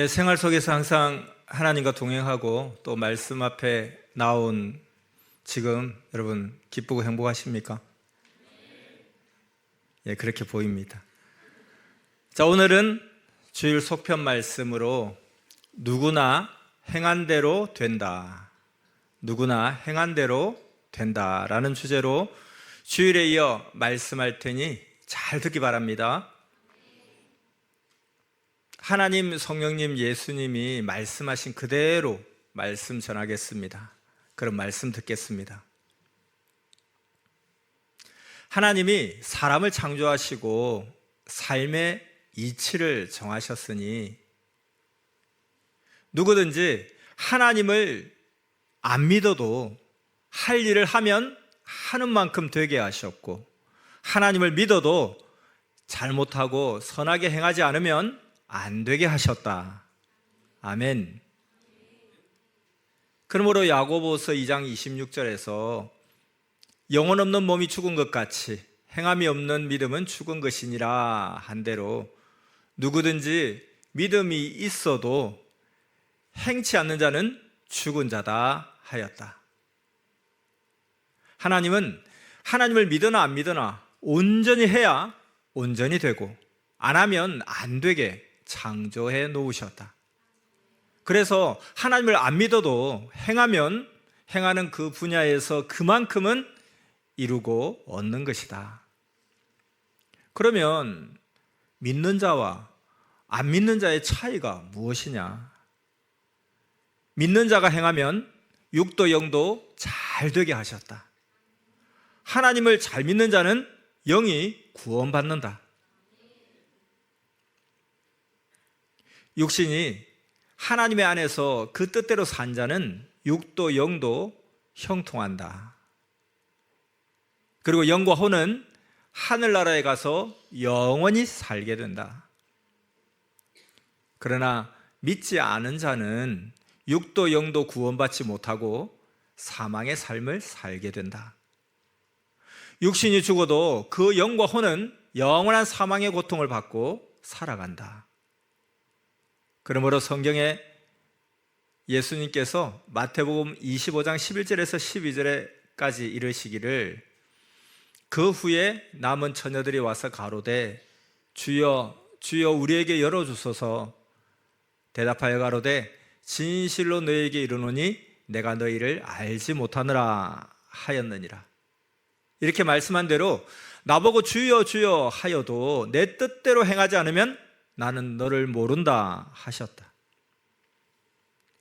생활 속에서 항상 하나님과 동행하고 또 말씀 앞에 나온 지금 여러분 기쁘고 행복하십니까? 그렇게 보입니다. 자, 오늘은 주일 속편 말씀으로 누구나 행한 대로 된다. 누구나 행한 대로 된다라는 주제로 주일에 이어 말씀할 테니 잘 듣기 바랍니다. 하나님, 성령님, 예수님이 말씀하신 그대로 말씀 전하겠습니다. 그럼 말씀 듣겠습니다. 하나님이 사람을 창조하시고 삶의 이치를 정하셨으니 누구든지 하나님을 안 믿어도 할 일을 하면 하는 만큼 되게 하셨고, 하나님을 믿어도 잘못하고 선하게 행하지 않으면 안 되게 하셨다. 아멘. 그러므로 야고보서 2장 26절에서 영혼 없는 몸이 죽은 것 같이 행함이 없는 믿음은 죽은 것이니라 한 대로 누구든지 믿음이 있어도 행치 않는 자는 죽은 자다 하였다. 하나님은 하나님을 믿으나 안 믿으나 온전히 해야 온전히 되고 안 하면 안 되게 창조해 놓으셨다. 그래서 하나님을 안 믿어도 행하면 행하는 그 분야에서 그만큼은 이루고 얻는 것이다. 그러면 믿는 자와 안 믿는 자의 차이가 무엇이냐? 믿는 자가 행하면 육도 영도 잘 되게 하셨다. 하나님을 잘 믿는 자는 영이 구원받는다. 육신이 하나님의 안에서 그 뜻대로 산 자는 육도 영도 형통한다. 그리고 영과 혼은 하늘나라에 가서 영원히 살게 된다. 그러나 믿지 않은 자는 육도 영도 구원받지 못하고 사망의 삶을 살게 된다. 육신이 죽어도 그 영과 혼은 영원한 사망의 고통을 받고 살아간다. 그러므로 성경에 예수님께서 마태복음 25장 11절에서 12절까지 이르시기를 그 후에 남은 처녀들이 와서 가로되 주여 주여 우리에게 열어주소서 대답하여 가로되 진실로 너희에게 이르노니 내가 너희를 알지 못하느라 하였느니라. 이렇게 말씀한 대로 나보고 주여 주여 하여도 내 뜻대로 행하지 않으면 나는 너를 모른다 하셨다.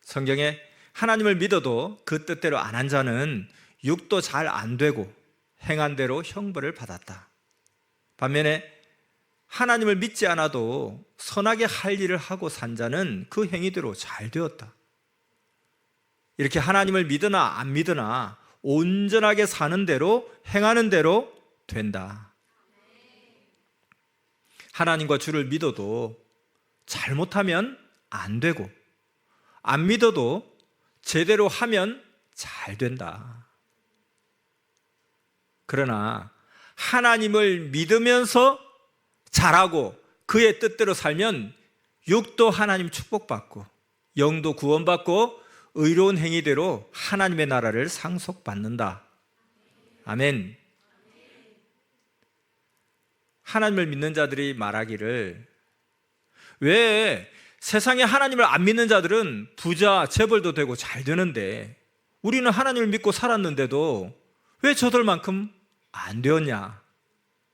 성경에 하나님을 믿어도 그 뜻대로 안 한 자는 육도 잘 안 되고 행한 대로 형벌을 받았다. 반면에 하나님을 믿지 않아도 선하게 할 일을 하고 산 자는 그 행위대로 잘 되었다. 이렇게 하나님을 믿으나 안 믿으나 온전하게 사는 대로 행하는 대로 된다. 하나님과 주를 믿어도 잘못하면 안 되고 안 믿어도 제대로 하면 잘 된다. 그러나 하나님을 믿으면서 잘하고 그의 뜻대로 살면 육도 하나님 축복받고 영도 구원받고 의로운 행위대로 하나님의 나라를 상속받는다. 아멘. 하나님을 믿는 자들이 말하기를 왜 세상에 하나님을 안 믿는 자들은 부자, 재벌도 되고 잘 되는데 우리는 하나님을 믿고 살았는데도 왜 저들만큼 안 되었냐?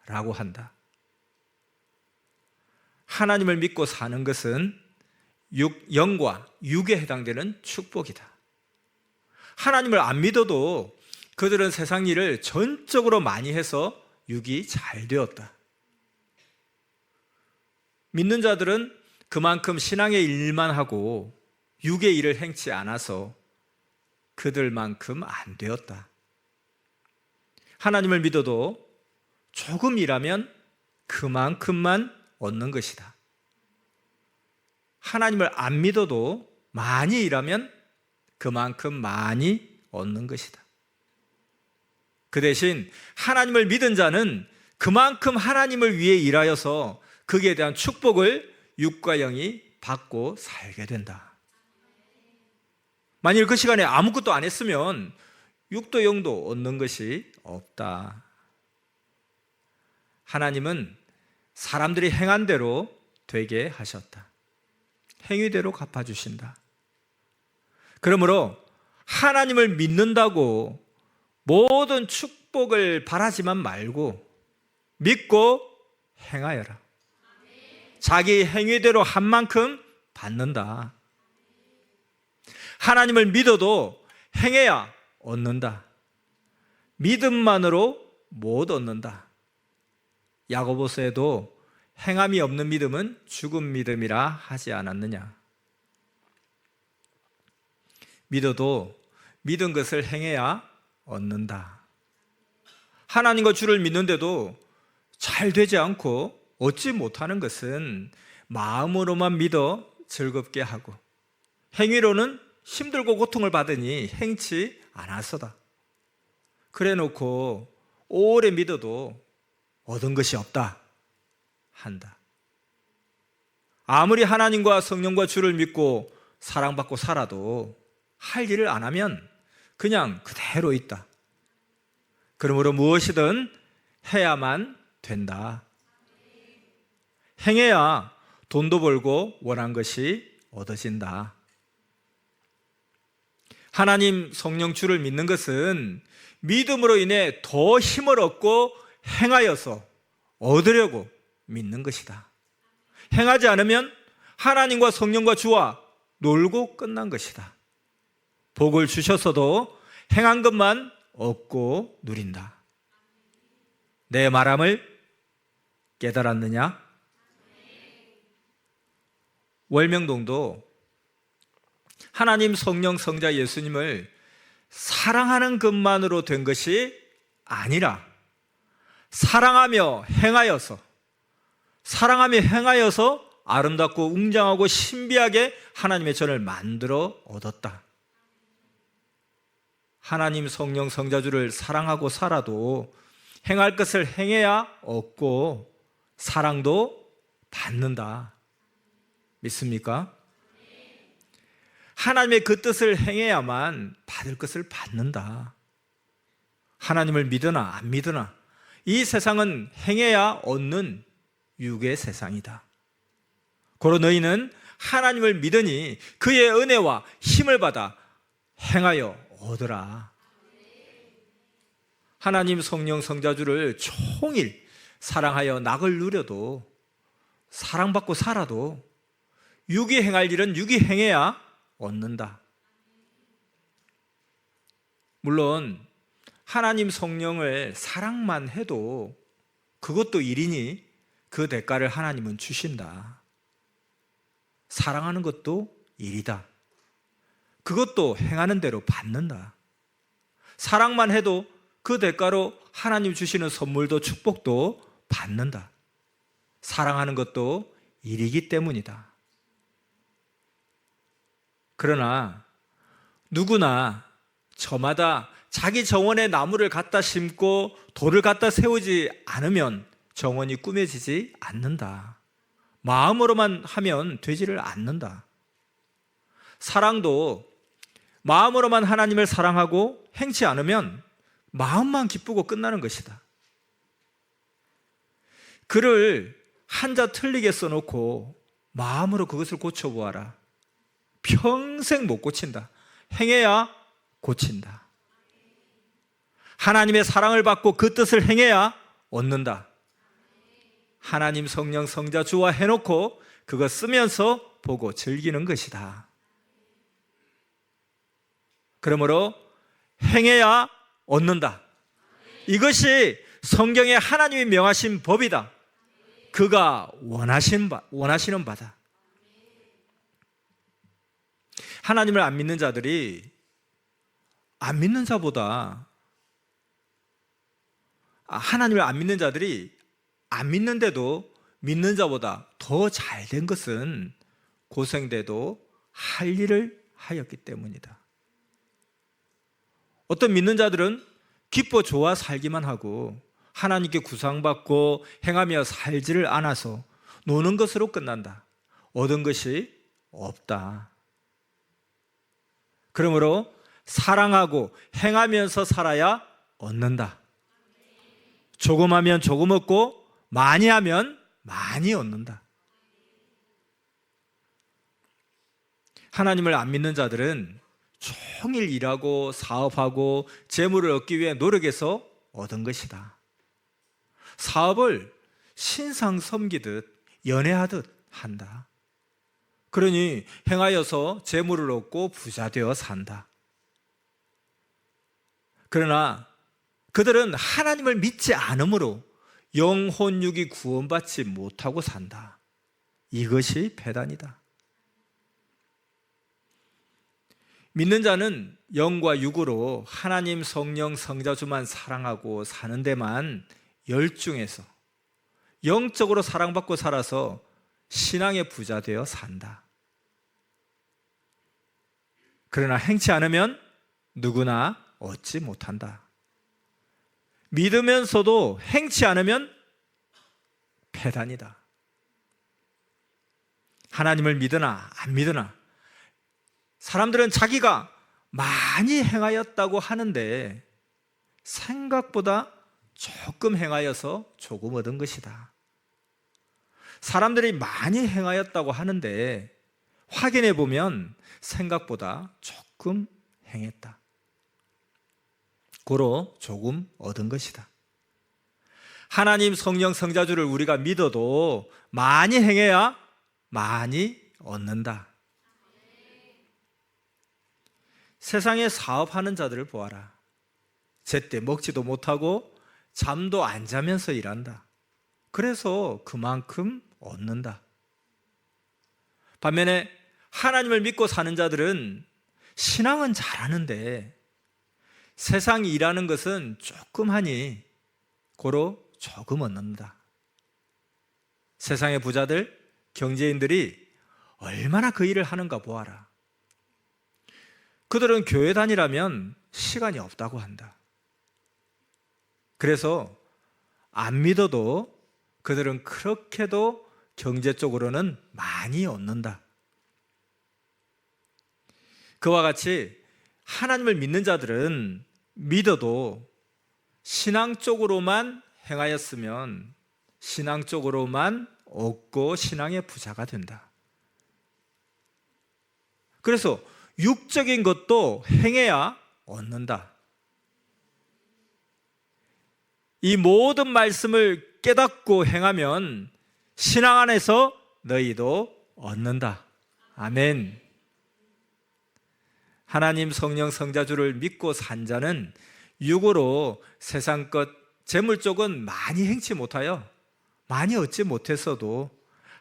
라고 한다. 하나님을 믿고 사는 것은 영과 육에 해당되는 축복이다. 하나님을 안 믿어도 그들은 세상 일을 전적으로 많이 해서 육이 잘 되었다. 믿는 자들은 그만큼 신앙의 일만 하고 육의 일을 행치 않아서 그들만큼 안 되었다. 하나님을 믿어도 조금 일하면 그만큼만 얻는 것이다. 하나님을 안 믿어도 많이 일하면 그만큼 많이 얻는 것이다. 그 대신 하나님을 믿은 자는 그만큼 하나님을 위해 일하여서 거기에 대한 축복을 육과 영이 받고 살게 된다. 만일 그 시간에 아무것도 안 했으면 육도 영도 얻는 것이 없다. 하나님은 사람들이 행한 대로 되게 하셨다. 행위대로 갚아주신다. 그러므로 하나님을 믿는다고 모든 축복을 바라지만 말고 믿고 행하여라. 자기 행위대로 한 만큼 받는다. 하나님을 믿어도 행해야 얻는다. 믿음만으로 못 얻는다. 야고보서에도 행함이 없는 믿음은 죽은 믿음이라 하지 않았느냐. 믿어도 믿은 것을 행해야 얻는다. 하나님과 주를 믿는데도 잘 되지 않고 얻지 못하는 것은 마음으로만 믿어 즐겁게 하고 행위로는 힘들고 고통을 받으니 행치 않아서다. 그래 놓고 오래 믿어도 얻은 것이 없다 한다. 아무리 하나님과 성령과 주를 믿고 사랑받고 살아도 할 일을 안 하면 그냥 그대로 있다. 그러므로 무엇이든 해야만 된다. 행해야 돈도 벌고 원한 것이 얻어진다. 하나님 성령 주를 믿는 것은 믿음으로 인해 더 힘을 얻고 행하여서 얻으려고 믿는 것이다. 행하지 않으면 하나님과 성령과 주와 놀고 끝난 것이다. 복을 주셨어도 행한 것만 얻고 누린다. 내 말함을 깨달았느냐? 월명동도 하나님 성령 성자 예수님을 사랑하는 것만으로 된 것이 아니라 사랑하며 행하여서 아름답고 웅장하고 신비하게 하나님의 전을 만들어 얻었다. 하나님 성령 성자주를 사랑하고 살아도 행할 것을 행해야 얻고 사랑도 받는다. 믿습니까? 하나님의 그 뜻을 행해야만 받을 것을 받는다. 하나님을 믿으나 안 믿으나 이 세상은 행해야 얻는 육의 세상이다. 고로 너희는 하나님을 믿으니 그의 은혜와 힘을 받아 행하여 얻으라. 하나님 성령 성자주를 총일 사랑하여 낙을 누려도 사랑받고 살아도 육이 행할 일은 육이 행해야 얻는다. 물론 하나님 성령을 사랑만 해도 그것도 일이니 그 대가를 하나님은 주신다. 사랑하는 것도 일이다. 그것도 행하는 대로 받는다. 사랑만 해도 그 대가로 하나님 주시는 선물도 축복도 받는다. 사랑하는 것도 일이기 때문이다. 그러나 누구나 저마다 자기 정원에 나무를 갖다 심고 돌을 갖다 세우지 않으면 정원이 꾸며지지 않는다. 마음으로만 하면 되지를 않는다. 사랑도 마음으로만 하나님을 사랑하고 행치 않으면 마음만 기쁘고 끝나는 것이다. 글을 한자 틀리게 써놓고 마음으로 그것을 고쳐보아라. 평생 못 고친다. 행해야 고친다. 하나님의 사랑을 받고 그 뜻을 행해야 얻는다. 하나님 성령 성자 주와 해놓고 그거 쓰면서 보고 즐기는 것이다. 그러므로 행해야 얻는다. 이것이 성경에 하나님이 명하신 법이다. 그가 원하시는 바다. 하나님을 안 믿는 자들이 안 믿는 자보다 하나님을 안 믿는 자들이 안 믿는데도 믿는 자보다 더 잘된 것은 고생돼도 할 일을 하였기 때문이다. 어떤 믿는 자들은 기뻐 좋아 살기만 하고 하나님께 구상받고 행하며 살지를 않아서 노는 것으로 끝난다. 얻은 것이 없다. 그러므로 사랑하고 행하면서 살아야 얻는다. 조금 하면 조금 얻고 많이 하면 많이 얻는다. 하나님을 안 믿는 자들은 종일 일하고 사업하고 재물을 얻기 위해 노력해서 얻은 것이다. 사업을 신상 섬기듯 연애하듯 한다. 그러니 행하여서 재물을 얻고 부자 되어 산다. 그러나 그들은 하나님을 믿지 않으므로 영혼육이 구원받지 못하고 산다. 이것이 배단이다. 믿는 자는 영과 육으로 하나님, 성령, 성자주만 사랑하고 사는 데만 열중해서 영적으로 사랑받고 살아서 신앙의 부자 되어 산다. 그러나 행치 않으면 누구나 얻지 못한다. 믿으면서도 행치 않으면 패단이다. 하나님을 믿으나 안 믿으나 사람들은 자기가 많이 행하였다고 하는데 생각보다 조금 행하여서 조금 얻은 것이다. 사람들이 많이 행하였다고 하는데 확인해 보면 생각보다 조금 행했다. 고로 조금 얻은 것이다. 하나님, 성령, 성자주를 우리가 믿어도 많이 행해야 많이 얻는다. 세상에 사업하는 자들을 보아라. 제때 먹지도 못하고 잠도 안 자면서 일한다. 그래서 그만큼 얻는다. 반면에 하나님을 믿고 사는 자들은 신앙은 잘하는데 세상이 일하는 것은 조금 하니 고로 조금 얻는다. 세상의 부자들, 경제인들이 얼마나 그 일을 하는가 보아라. 그들은 교회 다니라면 시간이 없다고 한다. 그래서 안 믿어도 그들은 그렇게도 경제 쪽으로는 많이 얻는다. 그와 같이 하나님을 믿는 자들은 믿어도 신앙 쪽으로만 행하였으면 신앙 쪽으로만 얻고 신앙의 부자가 된다. 그래서 육적인 것도 행해야 얻는다. 이 모든 말씀을 깨닫고 행하면 신앙 안에서 너희도 얻는다. 아멘. 하나님, 성령, 성자주를 믿고 산 자는 육으로 세상 것, 재물 쪽은 많이 행치 못하여 많이 얻지 못했어도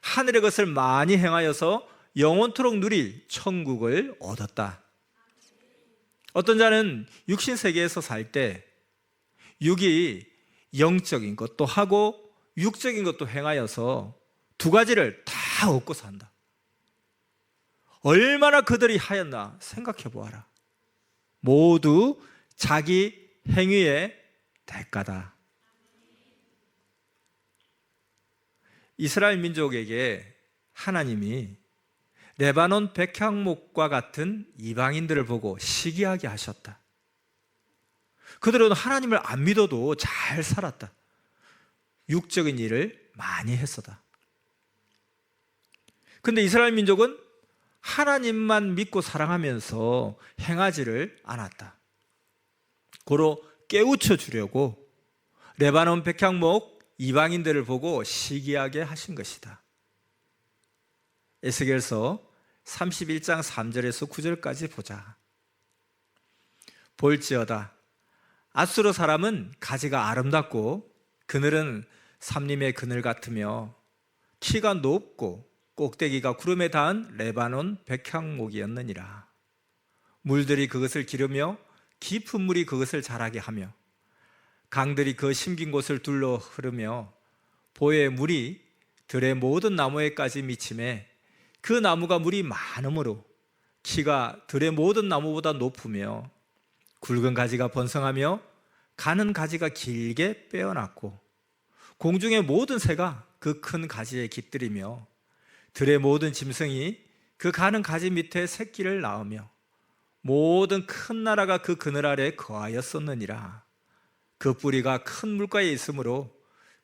하늘의 것을 많이 행하여서 영원토록 누릴 천국을 얻었다. 어떤 자는 육신 세계에서 살 때 육이 영적인 것도 하고 육적인 것도 행하여서 두 가지를 다 얻고 산다. 얼마나 그들이 하였나 생각해 보아라. 모두 자기 행위의 대가다. 이스라엘 민족에게 하나님이 레바논 백향목과 같은 이방인들을 보고 시기하게 하셨다. 그들은 하나님을 안 믿어도 잘 살았다. 육적인 일을 많이 했었다. 근데 이스라엘 민족은 하나님만 믿고 사랑하면서 행하지를 않았다. 고로 깨우쳐 주려고 레바논 백향목 이방인들을 보고 시기하게 하신 것이다. 에스겔서 31장 3절에서 9절까지 보자. 볼지어다 앗수르 사람은 가지가 아름답고 그늘은 삼림의 그늘 같으며 키가 높고 꼭대기가 구름에 닿은 레바논 백향목이었느니라. 물들이 그것을 기르며 깊은 물이 그것을 자라게 하며 강들이 그 심긴 곳을 둘러 흐르며 보의 물이 들의 모든 나무에까지 미치매 그 나무가 물이 많으므로 키가 들의 모든 나무보다 높으며 굵은 가지가 번성하며 가는 가지가 길게 빼어났고 공중의 모든 새가 그 큰 가지에 깃들이며 들의 모든 짐승이 그 가는 가지 밑에 새끼를 낳으며 모든 큰 나라가 그 그늘 아래 거하였었느니라. 그 뿌리가 큰 물가에 있으므로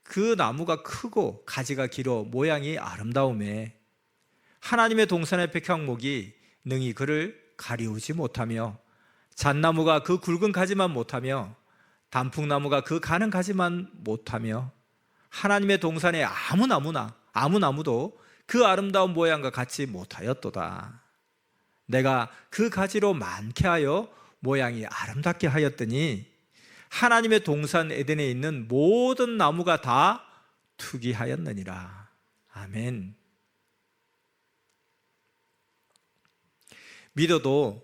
그 나무가 크고 가지가 길어 모양이 아름다우매 하나님의 동산의 백향목이 능히 그를 가리우지 못하며 잣나무가 그 굵은 가지만 못하며 단풍나무가 그 가는 가지만 못하며 하나님의 동산의 아무 나무도 그 아름다운 모양과 같이 못하였도다. 내가 그 가지로 많게 하여 모양이 아름답게 하였더니 하나님의 동산 에덴에 있는 모든 나무가 다 투기하였느니라. 아멘. 믿어도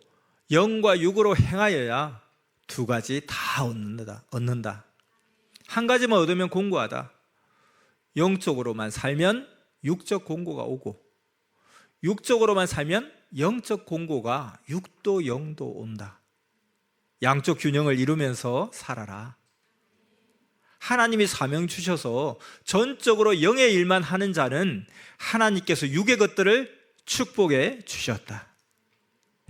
영과 육으로 행하여야 두 가지 다 얻는다. 한 가지만 얻으면 공고하다. 영적으로만 살면 육적 공고가 오고, 육적으로만 살면 영적 공고가 육도 영도 온다. 양쪽 균형을 이루면서 살아라. 하나님이 사명 주셔서 전적으로 영의 일만 하는 자는 하나님께서 육의 것들을 축복해 주셨다.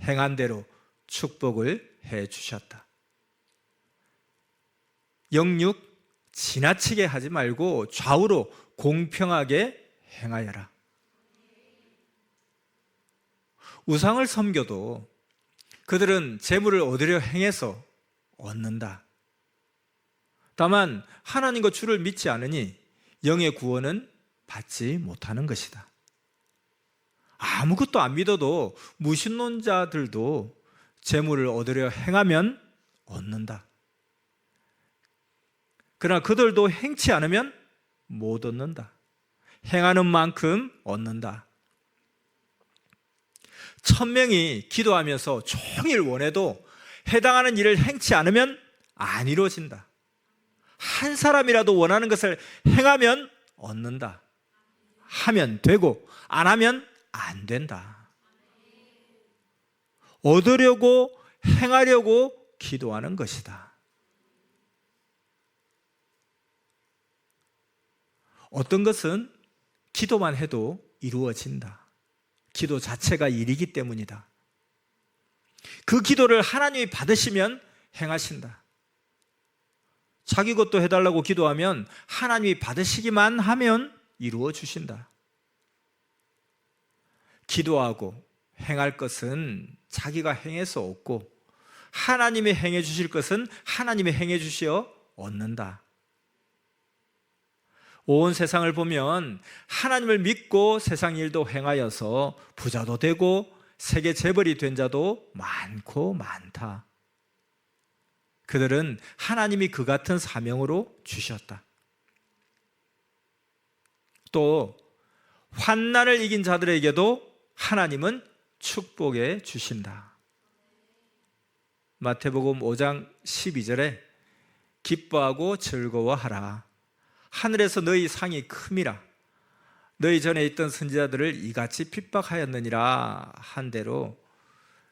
행한 대로 축복을 해 주셨다. 영육 지나치게 하지 말고 좌우로 공평하게 행하여라. 우상을 섬겨도 그들은 재물을 얻으려 행해서 얻는다. 다만 하나님과 주를 믿지 않으니 영의 구원은 받지 못하는 것이다. 아무것도 안 믿어도 무신론자들도 재물을 얻으려 행하면 얻는다. 그러나 그들도 행치 않으면 못 얻는다. 행하는 만큼 얻는다. 1000명이 기도하면서 종일 원해도 해당하는 일을 행치 않으면 안 이루어진다. 한 사람이라도 원하는 것을 행하면 얻는다. 하면 되고 안 하면 안 된다. 얻으려고 행하려고 기도하는 것이다. 어떤 것은 기도만 해도 이루어진다. 기도 자체가 일이기 때문이다. 그 기도를 하나님이 받으시면 행하신다. 자기 것도 해달라고 기도하면 하나님이 받으시기만 하면 이루어 주신다. 기도하고 행할 것은 자기가 행해서 얻고 하나님이 행해 주실 것은 하나님이 행해 주시어 얻는다. 온 세상을 보면 하나님을 믿고 세상 일도 행하여서 부자도 되고 세계 재벌이 된 자도 많고 많다. 그들은 하나님이 그 같은 사명으로 주셨다. 또 환난을 이긴 자들에게도 하나님은 축복해 주신다. 마태복음 5장 12절에 기뻐하고 즐거워하라. 하늘에서 너희 상이 큼이라. 너희 전에 있던 선지자들을 이같이 핍박하였느니라 한 대로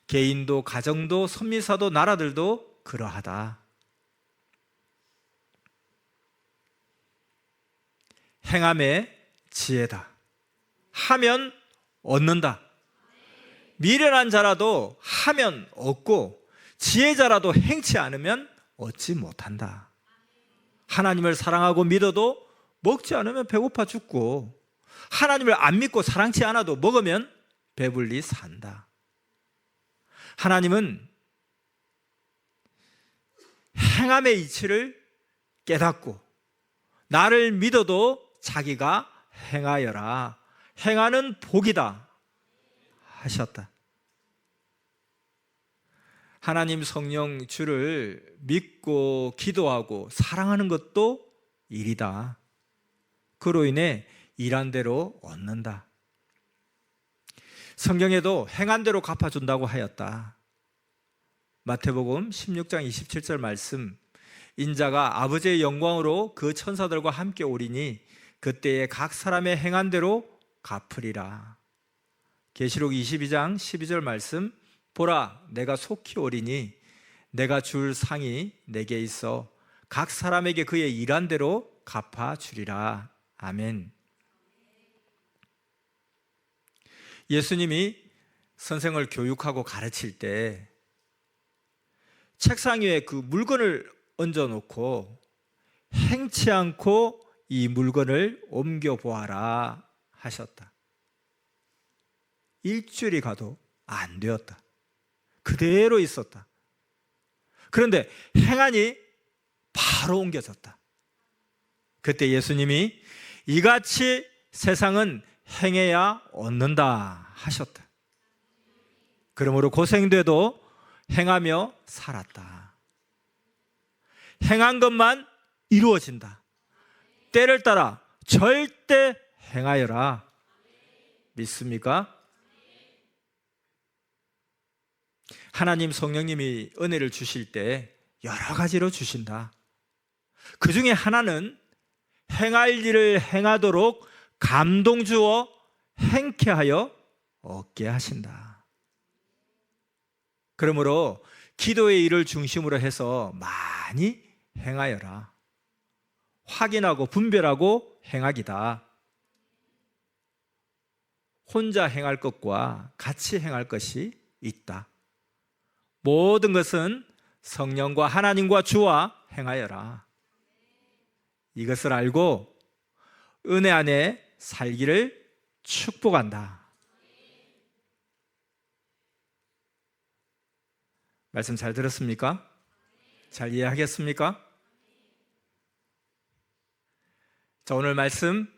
개인도 가정도 선미사도 나라들도 그러하다. 행함의 지혜다. 하면 얻는다. 미련한 자라도 하면 얻고 지혜자라도 행치 않으면 얻지 못한다. 하나님을 사랑하고 믿어도 먹지 않으면 배고파 죽고 하나님을 안 믿고 사랑치 않아도 먹으면 배불리 산다. 하나님은 행함의 이치를 깨닫고 나를 믿어도 자기가 행하여라. 행하는 복이다 하셨다. 하나님 성령 주를 믿고 기도하고 사랑하는 것도 일이다. 그로 인해 일한 대로 얻는다. 성경에도 행한 대로 갚아준다고 하였다. 마태복음 16장 27절 말씀, 인자가 아버지의 영광으로 그 천사들과 함께 오리니 그때에 각 사람의 행한 대로 갚으리라. 계시록 22장 12절 말씀, 보라 내가 속히 오리니 내가 줄 상이 내게 있어 각 사람에게 그의 일한 대로 갚아주리라. 아멘. 예수님이 선생을 교육하고 가르칠 때 책상 위에 그 물건을 얹어놓고 행치 않고 이 물건을 옮겨보아라 하셨다. 일주일이 가도 안 되었다. 그대로 있었다. 그런데 행하니 바로 옮겨졌다. 그때 예수님이 이같이 세상은 행해야 얻는다 하셨다. 그러므로 고생돼도 행하며 살았다. 행한 것만 이루어진다. 때를 따라 절대 행하여라. 믿습니까? 하나님 성령님이 은혜를 주실 때 여러 가지로 주신다. 그 중에 하나는 행할 일을 행하도록 감동 주어 행케 하여 얻게 하신다. 그러므로 기도의 일을 중심으로 해서 많이 행하여라. 확인하고 분별하고 행하기다. 혼자 행할 것과 같이 행할 것이 있다. 모든 것은 성령과 하나님과 주와 행하여라. 이것을 알고 은혜 안에 살기를 축복한다. 말씀 잘 들었습니까? 잘 이해하겠습니까? 자, 오늘 말씀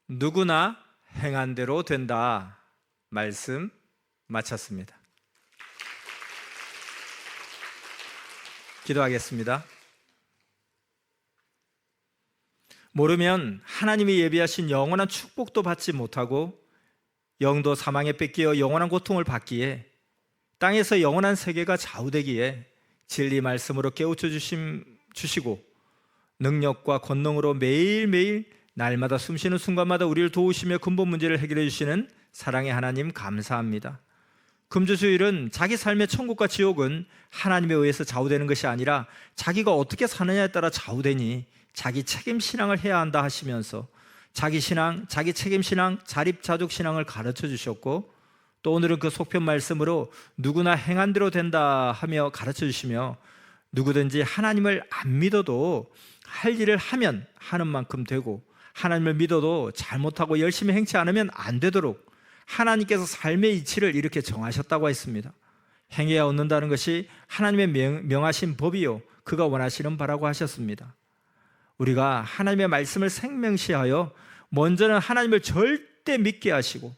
누구나 행한 대로 된다 말씀 마쳤습니다. 기도하겠습니다. 모르면 하나님이 예비하신 영원한 축복도 받지 못하고 영도 사망에 뺏기어 영원한 고통을 받기에 땅에서 영원한 세계가 좌우되기에 진리 말씀으로 깨우쳐 주시고 능력과 권능으로 매일매일 날마다 숨쉬는 순간마다 우리를 도우시며 근본 문제를 해결해 주시는 사랑의 하나님 감사합니다. 금주주일은 자기 삶의 천국과 지옥은 하나님에 의해서 좌우되는 것이 아니라 자기가 어떻게 사느냐에 따라 좌우되니 자기 책임 신앙을 해야 한다 하시면서 자기 신앙, 자기 책임 신앙, 자립자족 신앙을 가르쳐 주셨고 또 오늘은 그 속편 말씀으로 누구나 행한 대로 된다 하며 가르쳐 주시며 누구든지 하나님을 안 믿어도 할 일을 하면 하는 만큼 되고 하나님을 믿어도 잘못하고 열심히 행치 않으면 안 되도록 하나님께서 삶의 이치를 이렇게 정하셨다고 했습니다. 행해야 얻는다는 것이 하나님의 명하신 법이요 그가 원하시는 바라고 하셨습니다. 우리가 하나님의 말씀을 생명시하여 먼저는 하나님을 절대 믿게 하시고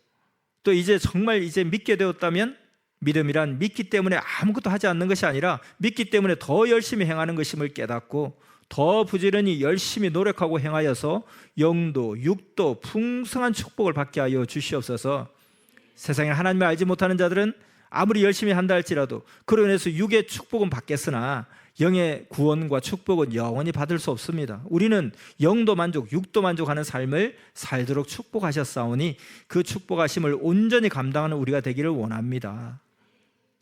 또 이제 정말 이제 믿게 되었다면 믿음이란 믿기 때문에 아무것도 하지 않는 것이 아니라 믿기 때문에 더 열심히 행하는 것임을 깨닫고 더 부지런히 열심히 노력하고 행하여서 영도 육도 풍성한 축복을 받게 하여 주시옵소서. 세상에 하나님을 알지 못하는 자들은 아무리 열심히 한다 할지라도 그로 인해서 육의 축복은 받겠으나 영의 구원과 축복은 영원히 받을 수 없습니다. 우리는 영도 만족, 육도 만족하는 삶을 살도록 축복하셨사오니 그 축복하심을 온전히 감당하는 우리가 되기를 원합니다.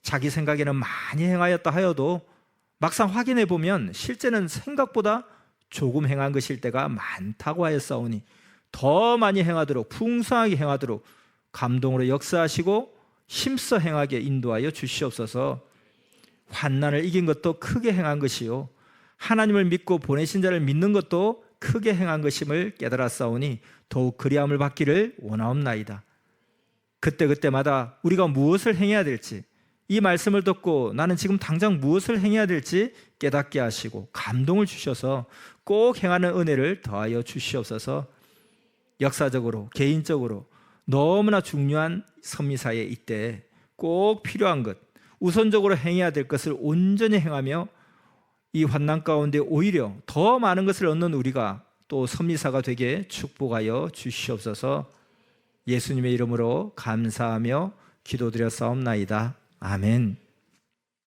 자기 생각에는 많이 행하였다 하여도 막상 확인해 보면 실제는 생각보다 조금 행한 것일 때가 많다고 하였사오니 더 많이 행하도록 풍성하게 행하도록 감동으로 역사하시고 힘써 행하게 인도하여 주시옵소서. 환난을 이긴 것도 크게 행한 것이요 하나님을 믿고 보내신 자를 믿는 것도 크게 행한 것임을 깨달았사오니 더욱 그리함을 받기를 원하옵나이다. 그때그때마다 우리가 무엇을 행해야 될지 이 말씀을 듣고 나는 지금 당장 무엇을 행해야 될지 깨닫게 하시고 감동을 주셔서 꼭 행하는 은혜를 더하여 주시옵소서. 역사적으로 개인적으로 너무나 중요한 선미사에 이때 꼭 필요한 것 우선적으로 행해야 될 것을 온전히 행하며 이 환난 가운데 오히려 더 많은 것을 얻는 우리가 또 선미사가 되게 축복하여 주시옵소서. 예수님의 이름으로 감사하며 기도드렸사옵나이다. 아멘.